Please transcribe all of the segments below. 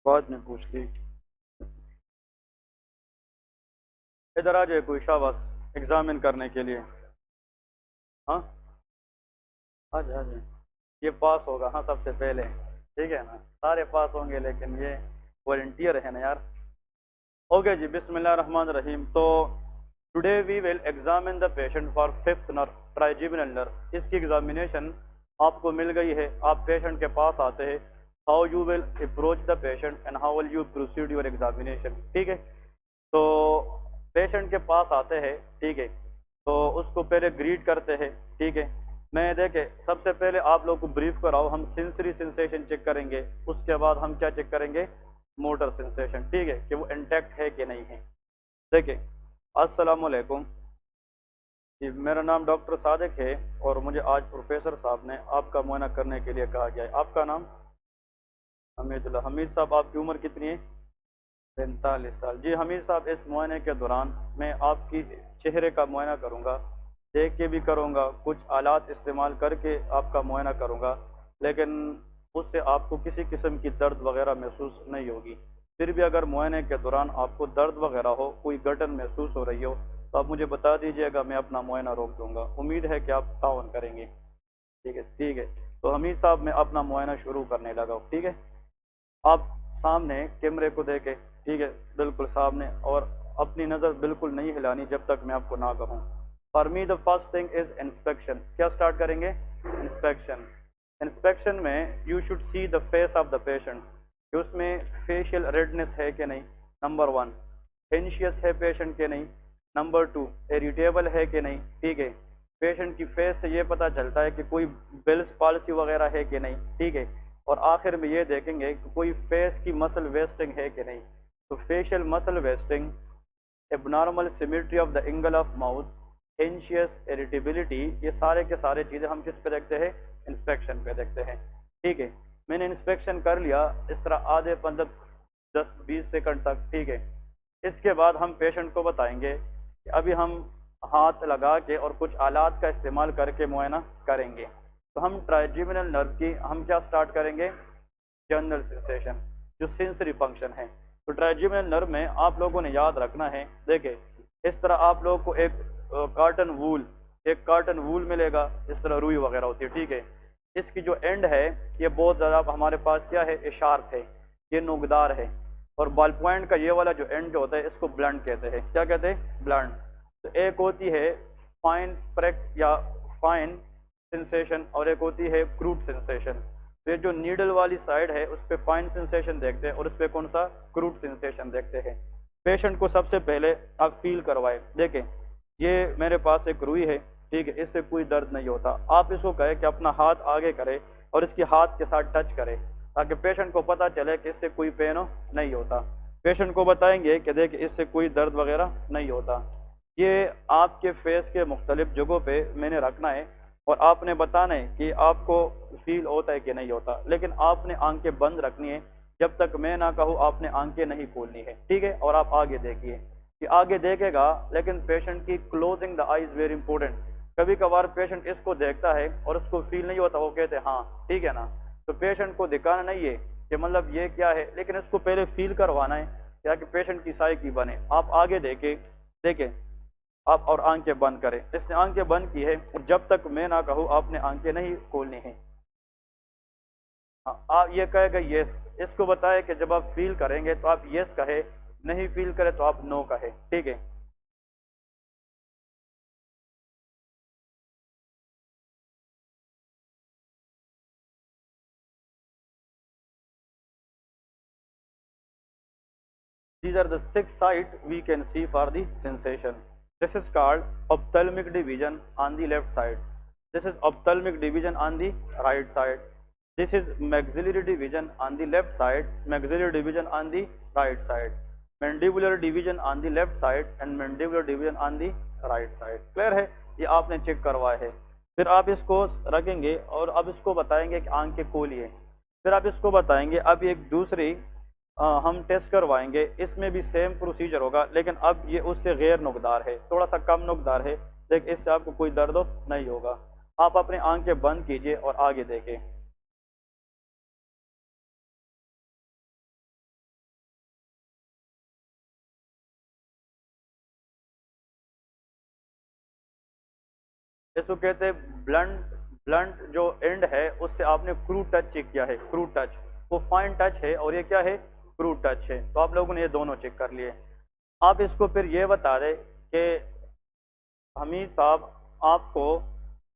बाद में पूछ ली। इधर आ जाए कोई शाबाश एग्जामिन करने के लिए। हाँ, आ जाए आ जाए। ये पास होगा हाँ सबसे पहले, ठीक है ना, सारे पास होंगे लेकिन ये वॉलंटियर है ना यार। ओके जी, बिस्मिल्लाह रहमान रहीम। तो today we will examine the patient for fifth nerve, trigeminal nerve. इसकी एग्जामिनेशन आपको मिल गई है। आप पेशेंट के पास आते हैं, how you will approach the patient and how will you proceed your examination, ठीक है। तो पेशेंट के पास आते हैं, ठीक है, तो उसको पहले ग्रीट करते हैं, ठीक है। मैं देखे सबसे पहले आप लोग को ब्रीफ कराओ, हम सेंसरी सेंसेशन चेक करेंगे, उसके बाद हम क्या चेक करेंगे, मोटर सेंसेशन, ठीक है, कि वो इंटैक्ट है कि नहीं है। देखिए, अस्सलाम वालेकुम जी, मेरा नाम डॉक्टर सादिक है और मुझे आज प्रोफेसर साहब ने आपका मुआयना करने के लिए कहा गया है। आपका नाम? हमीदुल्लाह। हमीद साहब, आपकी उम्र कितनी है? 45 साल। जी हमीद साहब, इस मुआयने के दौरान मैं आपकी चेहरे का मुआयना करूंगा, देख के भी करूंगा, कुछ आलात इस्तेमाल करके आपका मुआयना करूंगा, लेकिन उससे आपको किसी किस्म की दर्द वगैरह महसूस नहीं होगी। फिर भी अगर मुआयने के दौरान आपको दर्द वगैरह हो, कोई गठन महसूस हो रही हो, तो आप मुझे बता दीजिएगा, मैं अपना मुआयना रोक दूंगा। उम्मीद है कि आप ताउन करेंगे। ठीक है, ठीक है। तो हमीद साहब, मैं अपना मुआयना शुरू करने लगा हूँ, ठीक है। आप सामने कैमरे को देखे, ठीक है, बिल्कुल सामने, और अपनी नज़र बिल्कुल नहीं हिलानी जब तक मैं आपको ना कहूँ। For me the first thing is inspection. क्या स्टार्ट करेंगे? इंस्पेक्शन। इंस्पेक्शन में you should see the face of the patient, कि उसमें फेशियल रेडनेस है कि नहीं, नंबर वन। एंशियस है पेशेंट के नहीं, नंबर टू, इरिटेबल है कि नहीं, ठीक है। पेशेंट की फेस से ये पता चलता है कि कोई बेल्स पॉलिसी वगैरह है कि नहीं, ठीक है। और आखिर में ये देखेंगे कि कोई फेस की मसल वेस्टिंग है कि नहीं। तो facial muscle wasting, abnormal symmetry of the angle of mouth, anxious, irritability, ये सारे के सारे चीज़ें हम किस पे देखते हैं? इंस्पेक्शन पे देखते हैं, ठीक है। मैंने इंस्पेक्शन कर लिया इस तरह आधे 15 10 20 सेकंड तक, ठीक है। इसके बाद हम पेशेंट को बताएंगे कि अभी हम हाथ लगा के और कुछ आलात का इस्तेमाल करके मुआयना करेंगे। तो हम ट्राइजेमिनल नर्व की हम क्या स्टार्ट करेंगे? जनरल सेंसेशन, जो सेंसरी फंक्शन है। तो ट्राइजेमिनल नर्व में आप लोगों ने याद रखना है, देखे इस तरह आप लोगों को एक कार्टन वूल, एक कार्टन वूल मिलेगा, इस तरह रुई वगैरह होती है, ठीक है। इसकी जो एंड है, ये बहुत ज़्यादा हमारे पास क्या है, ये शार्प है, ये नोकदार है। और बॉल पॉइंट का ये वाला जो एंड जो होता है, इसको ब्लंट कहते हैं। क्या कहते हैं? ब्लंट। तो एक होती है फाइन प्रेक या फाइन सेंसेशन, और एक होती है क्रूड सेंसेशन। तो ये जो नीडल वाली साइड है, उस पर फाइन सेंसेशन देखते हैं और उस पर कौन सा, क्रूड सेंसेशन देखते हैं। पेशेंट को सबसे पहले आप फील करवाए, देखें ये मेरे पास एक रुई है, ठीक है, इससे कोई दर्द नहीं होता। आप इसको कहें कि अपना हाथ आगे करे और इसके हाथ के साथ टच करे, ताकि पेशेंट को पता चले कि इससे कोई पेन नहीं होता। पेशेंट को बताएंगे कि देख इससे कोई दर्द वगैरह नहीं होता। ये आपके फेस के मुख्तलिफ जगहों पे मैंने रखना है और आपने बताना है कि आपको फील होता है कि नहीं होता, लेकिन आपने आंखें बंद रखनी है। जब तक मैं ना कहूँ आपने आंखें नहीं खोलनी है, ठीक है। और आप आगे देखिए, कि आगे देखेगा, लेकिन पेशेंट की closing the eyes very important. कभी कभार पेशेंट इसको देखता है और उसको फील नहीं होता, वो कहते हैं हाँ ठीक है ना। तो पेशेंट को दिखाना नहीं है कि मतलब ये क्या है, लेकिन इसको पहले फील करवाना है, ताकि पेशेंट की साइकी बने। आप आगे देखें, देखें आप, और आंखें बंद करें। इसने आंखें बंद की है और जब तक मैं ना कहूँ आपने आंखें नहीं खोलनी है। हाँ, आप ये कहेगा यस। इसको बताए कि जब आप फील करेंगे तो आप यस कहे, नहीं फील करे तो आप नो कहे, ठीक है। These are the six sites we can see for the sensation. This is called ophthalmic division on the left side. This is ophthalmic division on the right side. This is maxillary division on the left side, maxillary division on the right side, mandibular division on the left side and mandibular division on the right side. Clear है? ये आपने check करवाया है। फिर आप इसको रखेंगे और अब इसको बताएंगे कि आंखें खोलिए। फिर आप इसको बताएंगे अब एक दूसरी हम टेस्ट करवाएंगे, इसमें भी सेम प्रोसीजर होगा, लेकिन अब ये उससे गैर नुकदार है, थोड़ा सा कम नुकदार है, लेकिन इससे आपको कोई दर्द नहीं होगा। आप अपनी आंखें बंद कीजिए और आगे देखें। इसको कहते हैं ब्लंट। ब्लंट जो एंड है उससे आपने क्रू टच चेक किया है, क्रू टच, वो फाइन टच है और ये क्या है, क्रू टच है। तो आप लोगों ने ये दोनों चेक कर लिए। आप इसको फिर ये बता दें कि हमीद साहब आपको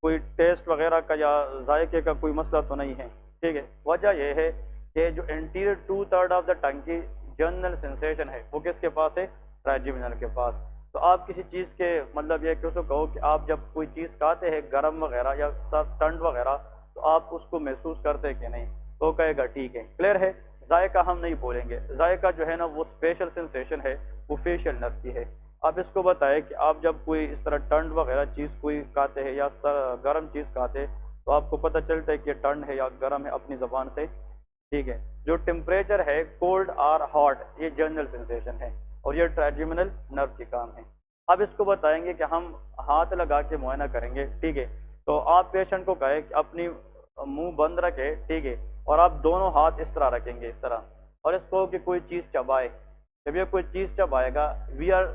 कोई टेस्ट वगैरह का या जायके का कोई मसला तो नहीं है, ठीक है। वजह यह है कि जो इंटीरियर 2/3 ऑफ द टंग की जनरल सेंसेशन है वो किसके पास है, ट्राइजेमिनल के पास। तो आप किसी चीज़ के मतलब ये कि उसको कहो कि आप जब कोई चीज़ खाते हैं गर्म वगैरह या सब ठंड वगैरह, तो आप उसको महसूस करते हैं कि नहीं, तो कहेगा ठीक है, क्लियर है। जायका हम नहीं बोलेंगे, जायका जो है ना वो स्पेशल सेंसेशन है, वो फेशियल नर्व की है। आप इसको बताएं कि आप जब कोई इस तरह टंड वगैरह चीज़ कोई खाते हैं या गर्म चीज़ खाते हैं, तो आपको पता चलता है कि ये टंड है या गर्म है अपनी ज़बान से, ठीक है। जो टेम्परेचर है कोल्ड और हॉट, ये जनरल सेंसेशन है और ये ट्राइजेमिनल नर्व की काम है। अब इसको बताएंगे कि हम हाथ लगा के मुआयना करेंगे, ठीक है। तो आप पेशेंट को कहें कि अपनी मुंह बंद रखे, ठीक है, और आप दोनों हाथ इस तरह रखेंगे, इस तरह, और इसको कि कोई चीज़ चबाए। जब ये कोई चीज़ चबाएगा, we are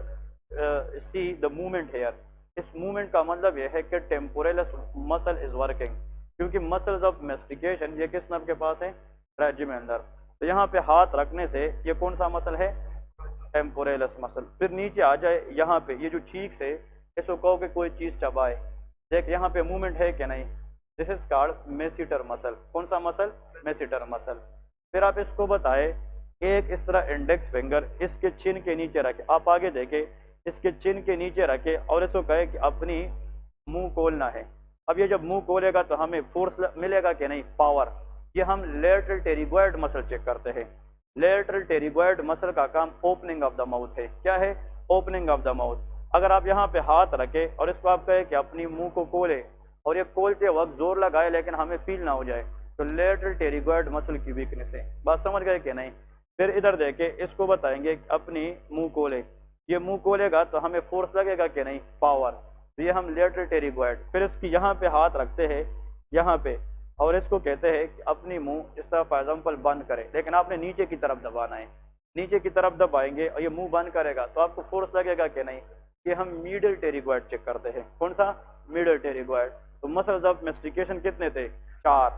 see the movement here. इस मूवमेंट का मतलब यह है कि टेम्पोरलस मसल इज वर्किंग, क्योंकि मसल्स ऑफ मेस्टिकेशन ये किस नर्व के पास है, ट्राइजेमिनल नर्व। तो यहाँ पे हाथ रखने से ये कौन सा मसल है, टेम्पोरलस मसल। फिर नीचे आ जाए यहाँ पे, ये जो चीक्स है इसको कहो कि कोई चीज़ चबाए, देख यहाँ पे मूवमेंट है कि नहीं, दिस इज कॉल्ड मेसिटर मसल। कौन सा मसल, मेसिटर मसल। फिर आप इसको बताए एक इस तरह इंडेक्स फिंगर इसके चिन के नीचे रखे, आप आगे देखे, इसके चिन के नीचे रखे और इसको कहे कि अपनी मुंह खोलना है। अब ये जब मुंह खोलेगा तो हमें फोर्स मिलेगा कि नहीं, पावर। ये हम लेटरल टेरिगोइड मसल चेक करते हैं। लेटरल टेरिगोइड मसल का काम ओपनिंग ऑफ द माउथ है। क्या है, ओपनिंग ऑफ द माउथ। अगर आप यहाँ पे हाथ रखे और इसको आप कहे कि अपनी मुंह को खोले, और ये खोलते वक्त जोर लगाए लेकिन हमें फील ना हो जाए, तो लेटरल टेरिगोइड मसल की वीकनेस है। बात समझ गए कि नहीं। फिर इधर देखे, इसको बताएंगे कि अपनी मुंह खोले, ये मुंह खोलेगा तो हमें फोर्स लगेगा कि नहीं, पावर। तो ये हम लेटरल टेरिगोइड। फिर इसकी यहाँ पे हाथ रखते हैं, यहाँ पे, और इसको कहते हैं कि अपनी मुंह इस तरह फॉर एग्जाम्पल बंद करे, लेकिन आपने नीचे की तरफ दबाना है। नीचे की तरफ दबाएंगे और ये मुंह बंद करेगा तो आपको फोर्स लगेगा कि नहीं। ये हम मिडल टेरिगोइड चेक करते हैं। कौन सा, मिडल टेरिगोइड। तो मसल्स ऑफ मेस्टिकेशन कितने थे, 4।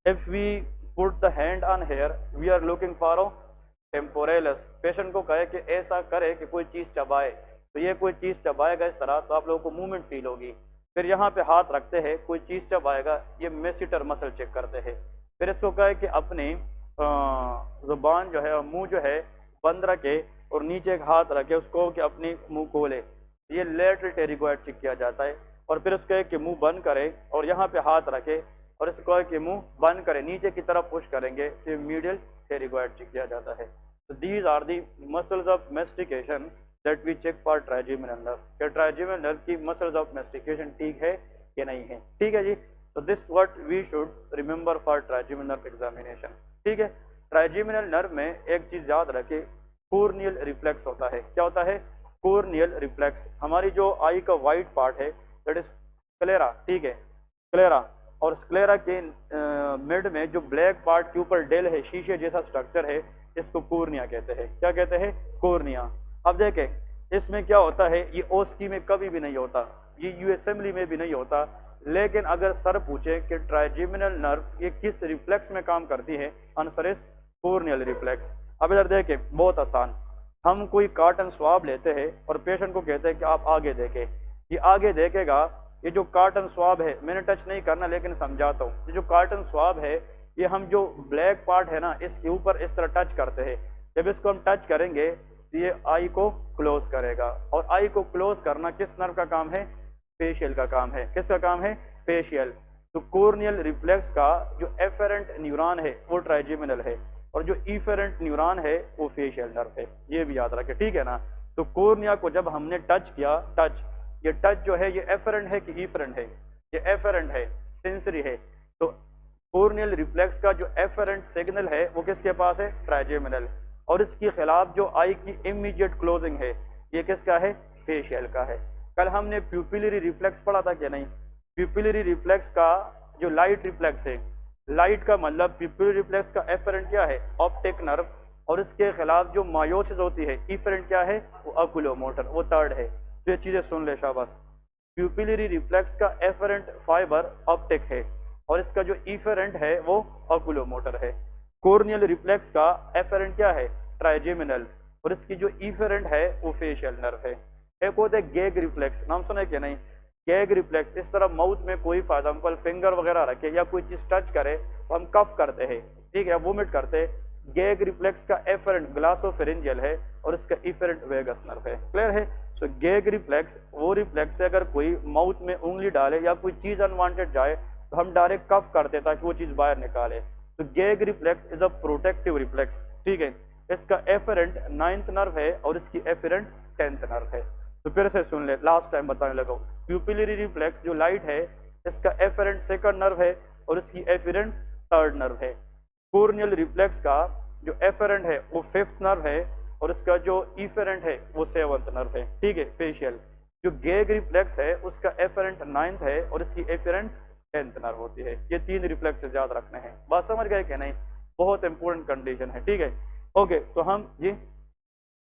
If we put the hand on here we are looking for temporalis. Patient को कहे कि ऐसा करे कि कोई चीज़ चबाए, तो ये कोई चीज़ चबाएगा इस तरह, तो आप लोगों को मूवमेंट फील होगी। फिर यहाँ पे हाथ रखते हैं, कोई चीज़ चबाएगा, ये मेसिटर मसल चेक करते हैं। फिर इसको कहे कि अपनी जुबान जो है, मुंह जो है बंद रखे और नीचे एक हाथ रखे, उसको कि अपनी मुंह खोले, ये लेटरल टेरिगोइड चेक किया जाता है। और फिर उसको कहे कि मुंह बंद करे और यहाँ पे हाथ रखे और इसको कहे कि मुंह बंद करे, नीचे की तरफ पुश करेंगे, तो मिडिल टेरिगोइड चेक किया जाता है। तो these are the muscles of mastication that we check for trigeminal nerve. क्या ट्राइजेमिनल नर्व की मसल्स ऑफ मेस्टिकेशन ठीक है कि नहीं है, ठीक है जी। तो this what we should remember for trigeminal nerve examination, ठीक है। ट्राइजेमिनल नर्व में एक चीज याद रखे, कॉर्नियल रिफ्लेक्स होता है। क्या होता है, कॉर्नियल रिफ्लेक्स। हमारी जो आई का वाइट पार्ट है दैट इज स्क्लेरा, ठीक है, स्क्लेरा। और स्क्लेरा के मिड में जो ब्लैक पार्ट के ऊपर डेल है, शीशे जैसा स्ट्रक्चर है, इसको कॉर्निया कहते हैं। क्या कहते हैं, कॉर्निया। अब देखें इसमें क्या होता है, ये ओस्की में कभी भी नहीं होता, ये यूएसएमली में भी नहीं होता। लेकिन अगर सर पूछे कि ट्राइजेमिनल नर्व ये किस रिफ्लेक्स में काम करती है, आंसर इज कॉर्नियल रिफ्लेक्स। अब इधर देखें, बहुत आसान। हम कोई कॉटन स्वाब लेते हैं और पेशेंट को कहते हैं कि आप आगे देखें, ये आगे देखेगा। ये जो कॉटन स्वाब है, मैंने टच नहीं करना लेकिन समझाता हूँ, ये जो कॉटन स्वाब है, ये हम जो ब्लैक पार्ट है ना, इसके ऊपर इस तरह टच करते हैं। जब इसको हम टच करेंगे तो ये आई को क्लोज करेगा, और आई को क्लोज करना किस नर्व का काम है, फेशियल का काम है। किसका काम है, फेशियल। तो कॉर्नियल रिफ्लेक्स का जो एफेरेंट न्यूरॉन है वो ट्राइजेमिनल है, और जो इफेरेंट न्यूरॉन है वो फेशियल नर्व है। ये भी याद रखें, ठीक है ना। तो कॉर्निया को जब हमने टच किया, टच, ये टच जो है ये एफेरेंट है कि इफेरेंट है, ये एफेरेंट है, सेंसरी है। तो कॉर्नियल रिफ्लेक्स का जो एफेरेंट सिग्नल है वो किसके पास है, ट्राइजेमिनल। और इसके खिलाफ जो आई की इमीडिएट क्लोजिंग है, ये किसका है, फेशियल का है। कल हमने प्यूपिलरी रिफ्लेक्स पढ़ा था कि नहीं। प्यूपिलरी रिफ्लेक्स का जो लाइट रिफ्लेक्स है, लाइट का मतलब प्यूपिलरी रिफ्लेक्स का एफरेंट क्या है, ऑप्टिक नर्व, और इसके खिलाफ जो मायोसिस होती है, इफरेंट क्या है, वो अकुलोमोटर, वो थर्ड है। तो ये चीजें सुन ले शाबाश। प्यूपिलरी रिफ्लेक्स का एफरेंट फाइबर ऑप्टिक है और इसका जो इफेरेंट है वो ऑकुलोमोटर है। कॉर्नियल रिफ्लेक्स का एफरेंट क्या है, ट्राइजेमिनल, और इसकी जो इफेरेंट है वो फेशियल नर्व है। एक होता है गैग रिफ्लेक्स, नाम सुना है कि नहीं? गैग रिफ्लेक्स, इस तरह माउथ में कोई फॉर एग्जाम्पल फिंगर वगैरह रखे या कोई चीज टच करे तो हम कफ करते हैं, ठीक है, वोमिट करते हैं। गैग रिफ्लेक्स का एफरेंट ग्लासोफेरिंजियल है और इसका इफेरेंट वेगस नर्व है। क्लियर है? सो गैग रिफ्लेक्स वो रिफ्लेक्स है, अगर कोई माउथ में उंगली डाले या कोई चीज अनवांटेड जाए तो हम डायरेक्ट कफ करते हैं ताकि वो चीज बाहर निकाले। तो gag reflex is a protective reflex, ठीक है। इसका एफरेंट 9th नर्व है और इसकी एफरेंट 10th नर्व है। तो फिर से सुन ले, लास्ट टाइम बताने लगा। प्यूपिलरी रिफ्लेक्स जो लाइट है इसका एफरेंट 2nd नर्व है और इसकी एफरेंट 3rd नर्व है। कॉर्नियल रिफ्लेक्स का जो एफरेंट है वो 5th नर्व है और इसका जो इफेरेंट है वो 7th नर्व है, ठीक है। फेशियल जो गैग रिफ्लेक्स है उसका एफरेंट 9th है और इसकी एफरेंट 10th नर्व होती है। ये 3 रिफ्लेक्स याद रखने हैं। बात समझ गए कि नहीं? बहुत इंपॉर्टेंट कंडीशन है, ठीक है। ओके, तो हम जी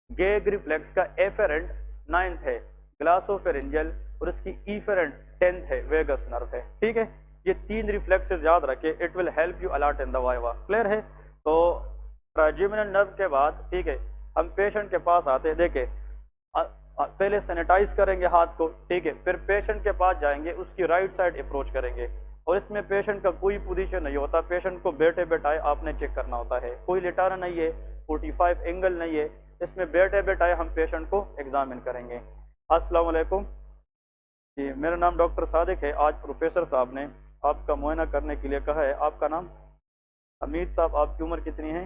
गैग रिफ्लेक्स का एफेरेंट 9th है ग्लासोफेरिंजियल और इसकी इफेरेंट 10th है वेगस नर्व है, ठीक है। ये 3 रिफ्लेक्सेस याद रखे, it will help you a lot in the viva. Clear है? तो ट्राइजेमिनल नर्व के बाद, ठीक है, हम पेशेंट के पास आते हैं। देखे, पहले सैनिटाइज करेंगे हाथ को, ठीक है, फिर पेशेंट के पास जाएंगे, उसकी राइट साइड अप्रोच करेंगे और इसमें पेशेंट का कोई पोजीशन नहीं होता, पेशेंट को बैठे बैठाए आपने चेक करना होता है, कोई लिटाना नहीं है, 45 एंगल नहीं है, इसमें बैठे बैठाए हम पेशेंट को एग्जामिन करेंगे। अस्सलाम वालेकुम जी, मेरा नाम डॉक्टर सादिक है। आज प्रोफेसर साहब ने आपका मुआयना करने के लिए कहा है। आपका नाम? हमीद साहब। आपकी उम्र कितनी है?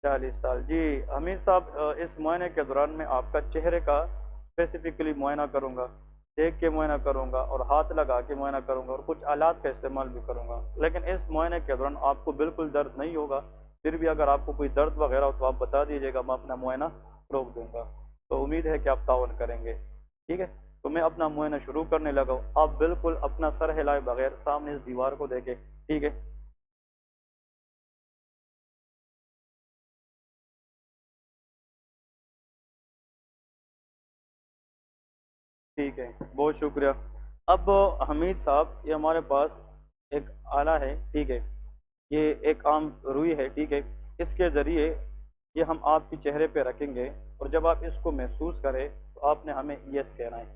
40 साल। जी हमीद साहब, इस मुआयने के दौरान मैं आपका चेहरे का स्पेसिफिकली मुआयना करूंगा, देख के मुआयना करूंगा और हाथ लगा के मुआयना करूंगा और कुछ आलात का इस्तेमाल भी करूंगा। लेकिन इस मुआयने के दौरान आपको बिल्कुल दर्द नहीं होगा। फिर भी अगर आपको कोई दर्द वगैरह हो तो आप बता दीजिएगा, मैं अपना मुआयना रोक दूंगा। तो उम्मीद है कि आप ताउन करेंगे, ठीक है। तो मैं अपना मुआयना शुरू करने लगा हूँ। आप बिल्कुल अपना सर हिलाए बगैर सामने इस दीवार को देखें, ठीक है। ठीक है, बहुत शुक्रिया। अब हमीद साहब, ये हमारे पास एक आला है, ठीक है, ये एक आम रुई है, ठीक है। इसके ज़रिए ये हम आपके चेहरे पे रखेंगे और जब आप इसको महसूस करें तो आपने हमें यस कहना है।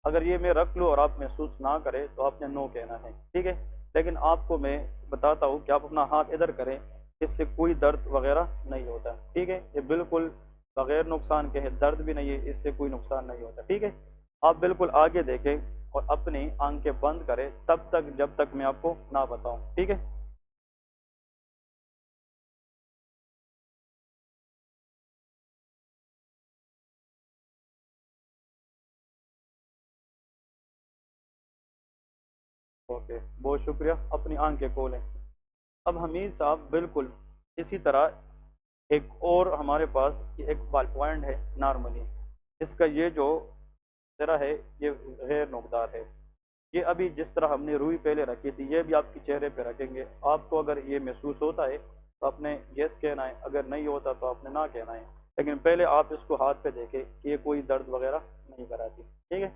अगर ये मैं रख लूँ और आप महसूस ना करें तो आपने नो कहना है, ठीक है। लेकिन आपको मैं बताता हूँ कि आप अपना हाथ इधर करें, इससे कोई दर्द वगैरह नहीं होता, ठीक है। ये बिल्कुल बगैर नुकसान के है, दर्द भी नहीं है, इससे कोई नुकसान नहीं होता, ठीक है। आप बिल्कुल आगे देखें और अपनी आंखें बंद करें तब तक जब तक मैं आपको ना बताऊं, ठीक है। ओके, बहुत शुक्रिया। अपनी आंखें खोलें। अब हमीद साहब बिल्कुल इसी तरह एक और हमारे पास एक बॉल पॉइंट है नॉर्मली, इसका ये जो जरा है ये गैर नोकदार है। ये अभी जिस तरह हमने रुई पहले रखी थी ये भी आपके चेहरे पे रखेंगे। आपको अगर ये महसूस होता है तो आपने यस कहना है, अगर नहीं होता तो आपने ना कहना है। लेकिन पहले आप इसको हाथ पे देखें कि ये कोई दर्द वगैरह नहीं कराती, ठीक है।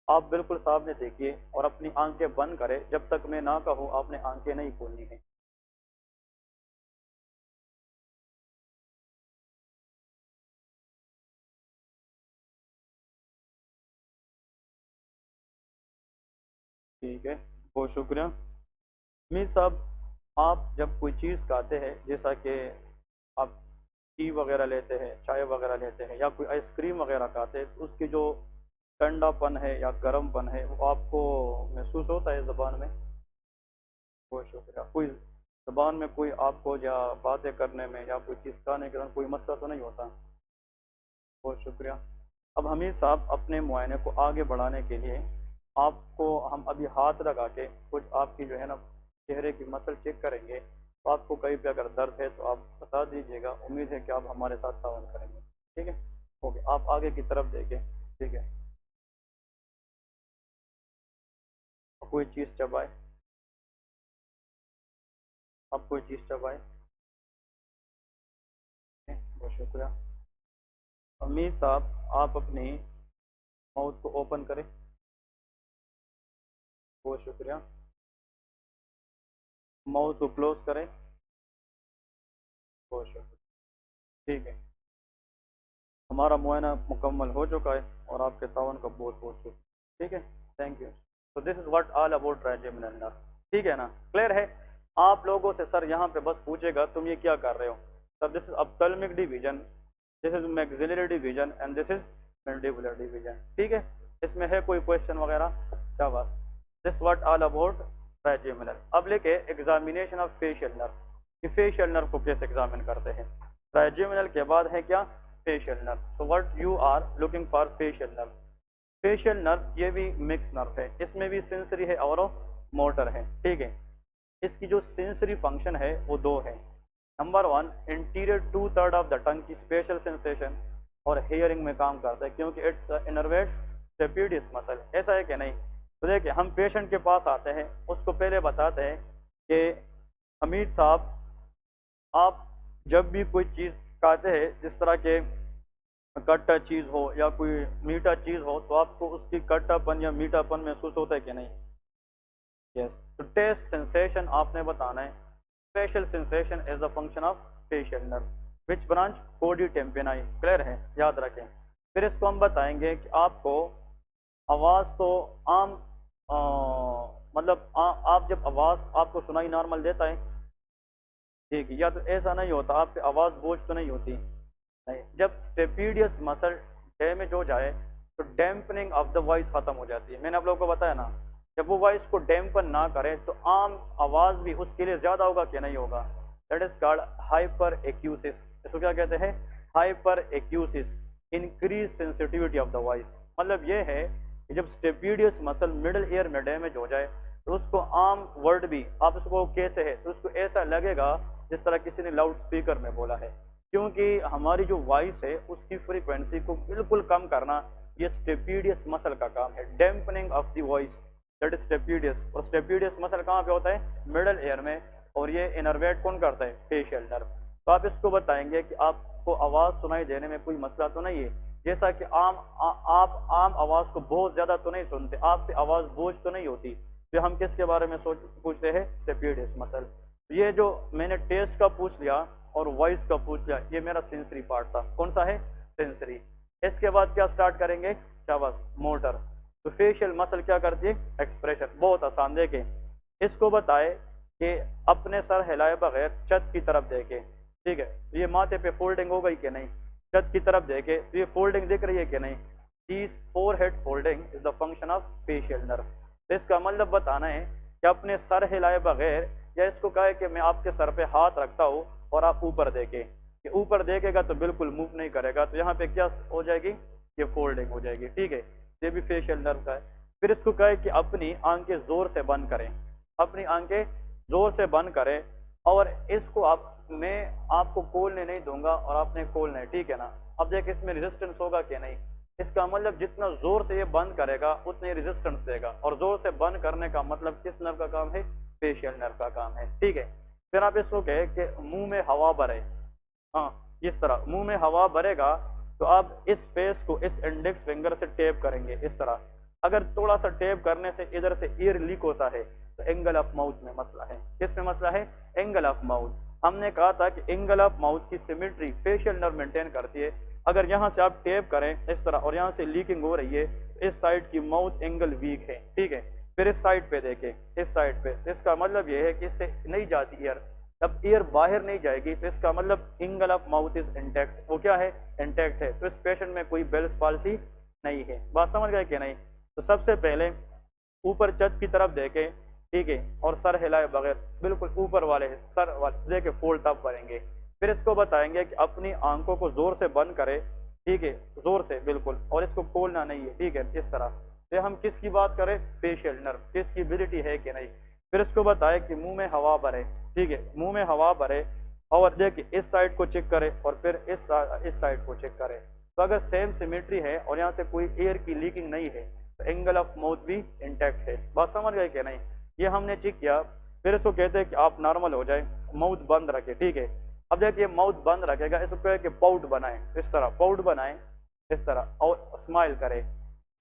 आप बिल्कुल सामने देखिए और अपनी आंखें बंद करें, जब तक मैं ना कहूँ आपने आंखें नहीं खोलनी है। ठीक है, बहुत शुक्रिया। मीर साहब, आप जब कोई चीज़ खाते हैं, जैसा कि आप टी वगैरह लेते हैं, चाय वगैरह लेते हैं या कोई आइसक्रीम वगैरह खाते हैं, तो उसकी जो ठंडापन है या गर्मपन है वो आपको महसूस होता है ज़बान में? बहुत शुक्रिया। कोई ज़बान में कोई आपको या बातें करने में या कोई चीज़ खाने के दौरान कोई मसला तो नहीं होता? बहुत शुक्रिया। अब हमीद साहब, अपने मुआयने को आगे बढ़ाने के लिए आपको हम अभी हाथ लगा के कुछ आपकी जो है ना चेहरे की मसल चेक करेंगे। तो आपको कहीं पे अगर दर्द है तो आप बता दीजिएगा। उम्मीद है कि आप हमारे साथ ताउन करेंगे, ठीक है। ओके, आप आगे की तरफ देखें, ठीक है। कोई चीज़ चबाए, आप कोई चीज़ चबाए। बहुत शुक्रिया। अमीर साहब, आप अपनी माउथ को ओपन करें। बहुत शुक्रिया। माउथ को क्लोज करें। बहुत शुक्रिया। ठीक है, हमारा मुआयना मुकम्मल हो चुका है और आपके तावन का बहुत बहुत शुक्रिया। ठीक है, थैंक यू। तो this is what all about trigeminal nerve. ठीक है ना, क्लियर है। आप लोगों से सर यहाँ पे बस पूछेगा तुम ये क्या कर रहे हो, sir this is ophthalmic division, this is maxillary division and this is mandibular division. ठीक है, इसमें है कोई क्वेश्चन वगैरह? क्या बात। This what all about trigeminal. अब लेके एग्जामिनेशन ऑफ फेशियल नर्व, कि फेशियल नर्व को कैसे एग्जामिन करते हैं। ट्राइजेमिनल के बाद है क्या, फेशियल नर्व। तो what you are looking for facial nerve. Facial nerve ये भी मिक्स नर्व है, इसमें भी सेंसरी है और मोटर है। ठीक है, इसकी जो सेंसरी फंक्शन है वो दो है। Number one, interior 2/3 of the tongue की स्पेशल सेंसेशन और हेयरिंग में काम करता है, क्योंकि इट्स इनर्वेट स्टेपिडियस मसल। ऐसा है कि नहीं? तो देखिए, हम पेशेंट के पास आते हैं, उसको पहले बताते हैं कि हमीद साहब, आप जब भी कोई चीज़ खाते हैं, जिस तरह के खट्टा चीज़ हो या कोई मीठा चीज़ हो, तो आपको उसकी खट्टापन या मीठापन महसूस होता है कि नहीं? यस। तो टेस्ट सेंसेशन आपने बताना है। Special sensation is the function of facial nerve, which branch, कोडी टेम्पेनाई। क्लियर है, याद रखें। फिर इसको हम बताएंगे कि आपको आवाज़ तो आम मतलब आप जब आवाज़ आपको सुनाई नॉर्मल देता है, ठीक है, या तो ऐसा नहीं होता आपकी आवाज़ बोझ तो नहीं होती, नहीं। जब स्टेपिडियस मसल डैमेज हो जाए तो डैम्पनिंग ऑफ द वॉइस खत्म हो जाती है। मैंने आप लोगों को बताया ना, जब वो वॉइस को डैम्पन ना करे तो आम आवाज़ भी उसके लिए ज़्यादा होगा कि नहीं होगा। That is called hyperacusis. इसको क्या कहते हैं? Hyperacusis, increase sensitivity of the voice. मतलब ये है कि जब स्टेपिडियस मसल मिडिल ईयर में डैमेज हो जाए तो उसको आम वर्ड भी आप उसको कैसे है तो उसको ऐसा लगेगा जिस तरह किसी ने लाउड स्पीकर में बोला है, क्योंकि हमारी जो वॉइस है उसकी फ्रीक्वेंसी को बिल्कुल कम करना ये स्टेपिडियस मसल का काम है। Dampening of the voice, that is stapedius. और स्टेपिडियस मसल कहाँ पे होता है? मिडल एयर में। और ये इनर्वेट कौन करता है? Facial nerve. तो आप इसको बताएंगे कि आपको आवाज़ सुनाई देने में कोई मसला तो नहीं है, जैसा कि आप आम आवाज़ को बहुत ज़्यादा तो नहीं सुनते, आपकी आवाज़ बोझ तो नहीं होती। तो हम किसके बारे में पूछते हैं? Stapedius muscle. ये जो मैंने टेस्ट का पूछ लिया और वॉइस का पूछ लिया, ये मेरा सेंसरी पार्ट था। कौन सा है? सेंसरी। इसके बाद क्या स्टार्ट करेंगे? शाबाश, मोटर। तो फेशियल मसल क्या करती है? एक्सप्रेशन। बहुत आसान। देखे, इसको बताए कि अपने सर हिलाए बगैर छत की तरफ देखे। ठीक है, तो ये माथे पे फोल्डिंग हो गई कि नहीं? छत की तरफ देखे तो ये फोल्डिंग दिख रही है कि नहीं? This forehead folding is the function of facial nerve. तो इसका मतलब बताना है कि अपने सर हिलाए बगैर, या इसको कहे कि मैं आपके सर पे हाथ रखता हूँ और आप ऊपर देखें, कि ऊपर देखेगा तो बिल्कुल मूव नहीं करेगा, तो यहाँ पे क्या हो जाएगी? ये फोल्डिंग हो जाएगी। ठीक है, ये भी फेशियल नर्व का है। फिर इसको कहे कि अपनी आंखें जोर से बंद करें, अपनी आंखें जोर से बंद करें, और इसको आप, मैं आपको खोलने नहीं दूंगा और आपने खोलना है। ठीक है ना? अब देख, इसमें रेजिस्टेंस होगा कि नहीं? इसका मतलब जितना जोर से ये बंद करेगा उतना ही रेजिस्टेंस देगा, और जोर से बंद करने का मतलब किस नर्व का काम है? फेशियल नर्व का काम है। ठीक है, फिर आप इसको कहे कि मुंह में हवा भरे। हाँ, इस तरह मुंह में हवा भरेगा तो आप इस फेस को इस इंडेक्स फिंगर से टेप करेंगे इस तरह। अगर थोड़ा सा टेप करने से इधर से ईयर लीक होता है तो एंगल ऑफ माउथ में मसला है। किस में मसला है? Angle of mouth. हमने कहा था कि एंगल ऑफ माउथ की सिमेट्री फेशियल नर्व मेंटेन करती है। अगर यहाँ से आप टेप करें इस तरह और यहाँ से लीकिंग हो रही है, इस साइड की माउथ एंगल वीक है। ठीक है, फिर इस साइड पे देखें, इस साइड पे, इसका मतलब ये है कि इससे नहीं जाती ईयर। अब ईयर बाहर नहीं जाएगी तो इसका मतलब angle of mouth is intact. वो क्या है? इंटैक्ट है। तो इस पेशेंट में कोई बेल्स पॉल्सी नहीं है। बात समझ गए कि नहीं? तो सबसे पहले ऊपर छत की तरफ देखें, ठीक है, और सर हिलाए बगैर बिल्कुल ऊपर वाले सर वाले देखे फोल्ड अप करेंगे। फिर इसको बताएंगे कि अपनी आंखों को जोर से बंद करे, ठीक है, जोर से बिल्कुल, और इसको खोलना नहीं है। ठीक है, इस तरह से हम किसकी बात करें? फेशियल नर्व, किसकी एबिलिटी है कि नहीं। फिर इसको बताए कि मुंह में हवा भरे, ठीक है, मुंह में हवा भरे, और देखिए इस साइड को चेक करे और फिर इस साइड को चेक करे। तो अगर सेम सिमेट्री है और यहाँ से कोई एयर की लीकिंग नहीं है तो एंगल ऑफ माउथ भी इंटैक्ट है। बात समझ गए कि नहीं? ये हमने चेक किया। फिर इसको कहते हैं कि आप नॉर्मल हो जाए, माउथ बंद रखे। ठीक है, अब देखिए माउथ बंद रखेगा, इसको कहे कि पाउट बनाए, इस तरह पाउट बनाए इस तरह, और स्माइल करे।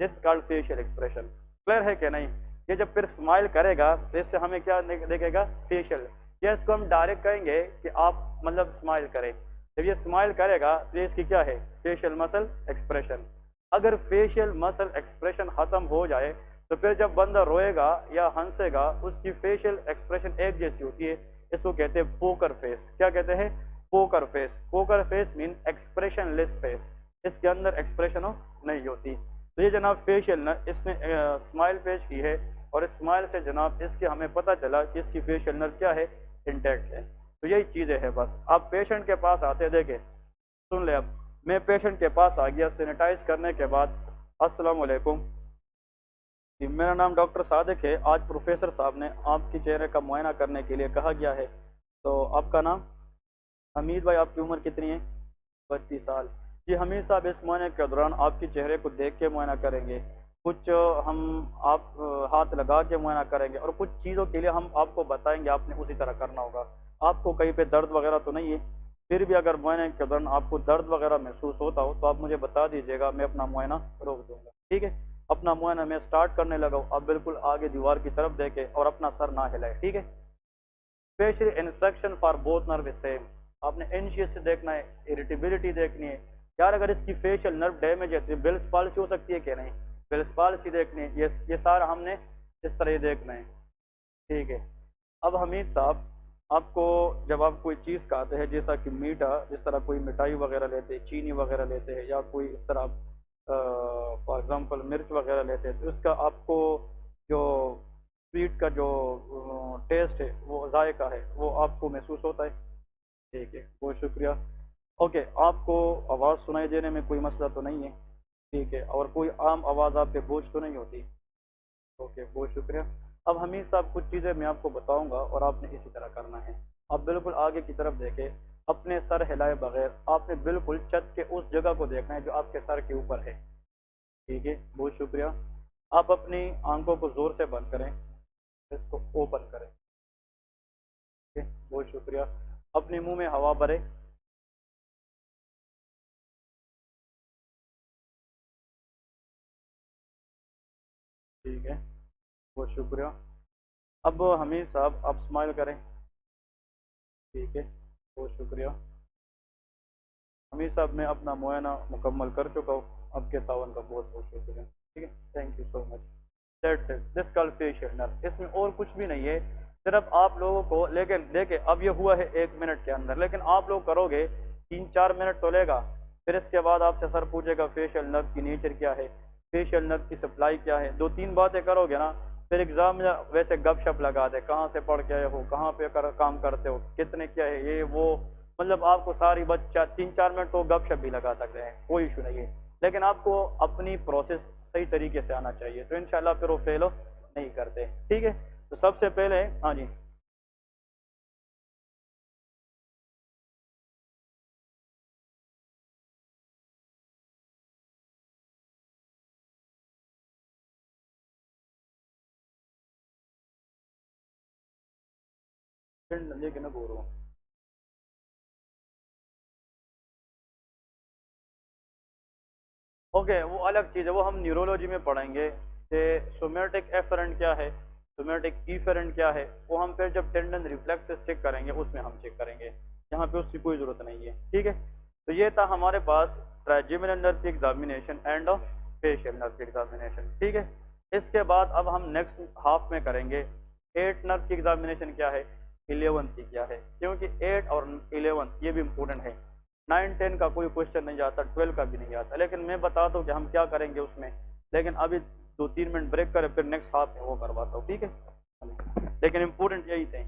This called facial expression. Clear है कि नहीं? ये जब फिर स्माइल करेगा तो इससे हमें क्या देखेगा, फेशियल। ये इसको हम डायरेक्ट कहेंगे कि आप मतलब स्माइल करें। जब ये स्माइल करेगा तो ये इसकी क्या है, फेशियल मसल एक्सप्रेशन। अगर फेशियल मसल एक्सप्रेशन खत्म हो जाए तो फिर जब बंदा रोएगा या हंसेगा उसकी फेशियल एक्सप्रेशन एक जैसी होती है, इसको कहते हैं पोकर फेस। क्या कहते हैं, poker face. Poker face mean expression less face, इसके अंदर एक्सप्रेशन नहीं होती। तो ये जनाब फेशियल न इसने स्माइल पेश की है, और स्माइल से जनाब इसके हमें पता चला कि इसकी फेशियल नर्व क्या है, इंटैक्ट है। तो यही चीज़ें है बस। आप पेशेंट के पास आते देखे, सुन ले, अब मैं पेशेंट के पास आ गया सैनिटाइज करने के बाद, अस्सलाम वालेकुम जी, मेरा नाम डॉक्टर सादिक है। आज प्रोफेसर साहब ने आपके चेहरे का मुआयना करने के लिए कहा गया है। तो आपका नाम? हमीद भाई, आपकी उम्र कितनी है? 32 साल। जी हमीद साहब, इस मुआयने के दौरान आपके चेहरे को देख के मुआयना करेंगे, कुछ हम आप हाथ लगा के मुआयना करेंगे, और कुछ चीज़ों के लिए हम आपको बताएंगे, आपने उसी तरह करना होगा। आपको कहीं पे दर्द वगैरह तो नहीं है? फिर भी अगर मुआयने के दौरान आपको दर्द वगैरह महसूस होता हो तो आप मुझे बता दीजिएगा, मैं अपना मुआयना रोक दूंगा। ठीक है, अपना मुआयना मैं स्टार्ट करने लगा हूँ। आप बिल्कुल आगे दीवार की तरफ देखें और अपना सर ना हिलाए। ठीक है, facial instruction for both nerve same. आपने एंशियस से देखना है, इरिटेबिलिटी देखनी है। यार अगर इसकी फेशियल नर्व डैमेज है तो बेल्स पॉलिसी हो सकती है कि नहीं, बेल्स पॉलिसी देखनी है। ये सारा हमने इस तरह ही देखना है। ठीक है, अब हमीद साहब, आपको जब आप कोई चीज़ खाते हैं, जैसा कि मीठा, जिस तरह कोई मिठाई वगैरह लेते हैं, चीनी वगैरह लेते हैं, या कोई इस तरह फॉर एग्जांपल मिर्च वगैरह लेते हैं, तो इसका आपको जो स्वीट का जो टेस्ट है, वो जायका है, वो आपको महसूस होता है? ठीक है, बहुत शुक्रिया। ओके, आपको आवाज़ सुनाई देने में कोई मसला तो नहीं है? ठीक है, और कोई आम आवाज़ आप पे बोझ तो नहीं होती? ओके, बहुत शुक्रिया। अब हमीद साहब, कुछ चीज़ें मैं आपको बताऊंगा और आपने इसी तरह करना है। आप बिल्कुल आगे की तरफ देखें, अपने सर हिलाए बगैर आपने बिल्कुल छत के उस जगह को देखना है जो आपके सर के ऊपर है। ठीक है, बहुत शुक्रिया। आप अपनी आंखों को ज़ोर से बंद करें, इसको ओपन करें। ठीक है, बहुत शुक्रिया। अपने मुंह में हवा भरें। ठीक है, बहुत शुक्रिया। अब हमीद साहब, आप स्माइल करें। ठीक है, बहुत शुक्रिया। हमीद साहब, मैं अपना मुआयना मुकम्मल कर चुका हूँ। आपके तावन का बहुत बहुत शुक्रिया। ठीक है, thank you so much. That's it, this call facial nerve. इसमें और कुछ भी नहीं है, सिर्फ आप लोगों को, लेकिन देखिए अब ये हुआ है 1 मिनट के अंदर, लेकिन आप लोग करोगे 3-4 मिनट तो लेगा। फिर इसके बाद आपसे सर पूछेगा फेशियल नर्व की नेचर क्या है, फेशियल नर्व की सप्लाई क्या है। 2-3 बातें करोगे ना, फिर एग्जाम में वैसे गपशप लगा दे, कहाँ से पढ़ के आए हो, कहाँ पे काम करते हो, कितने क्या है, ये वो, मतलब आपको सारी बच्चा 3-4 मिनट तो गपशप भी लगा सकते हैं, कोई इशू नहीं है। लेकिन आपको अपनी प्रोसेस सही तरीके से आना चाहिए, तो इंशाल्लाह फिर वो फेल नहीं करते। ठीक है, तो सबसे पहले, हाँ जी, फिर लेके ना बोल रहा हूँ। ओके, वो अलग चीज़ है, वो हम न्यूरोलॉजी में पढ़ेंगे कि सोमेटिक एफरेंट क्या है, सोमेटिक इफेरेंट क्या है। वो हम फिर जब टेंडन रिफ्लेक्सेस चेक करेंगे उसमें हम चेक करेंगे, यहाँ पे उसकी कोई ज़रूरत नहीं है। ठीक है, तो ये था हमारे पास ट्राइजेमिनल नर्व की एग्जामिनेशन एंड फेशियल नर्व की एग्जामिनेशन। ठीक है, इसके बाद अब हम नेक्स्ट हाफ में करेंगे 8 नर्व की एग्जामिनेशन क्या है, 11 की क्या है, क्योंकि 8 और 11 ये भी इम्पोर्टेंट है। 9-10 का कोई क्वेश्चन नहीं आता, 12 का भी नहीं आता, लेकिन मैं बता दूं कि हम क्या करेंगे उसमें। लेकिन अभी 2-3 मिनट ब्रेक करें, फिर नेक्स्ट हाफ में वो करवाता हूँ। ठीक है, लेकिन इम्पोर्टेंट यही थे।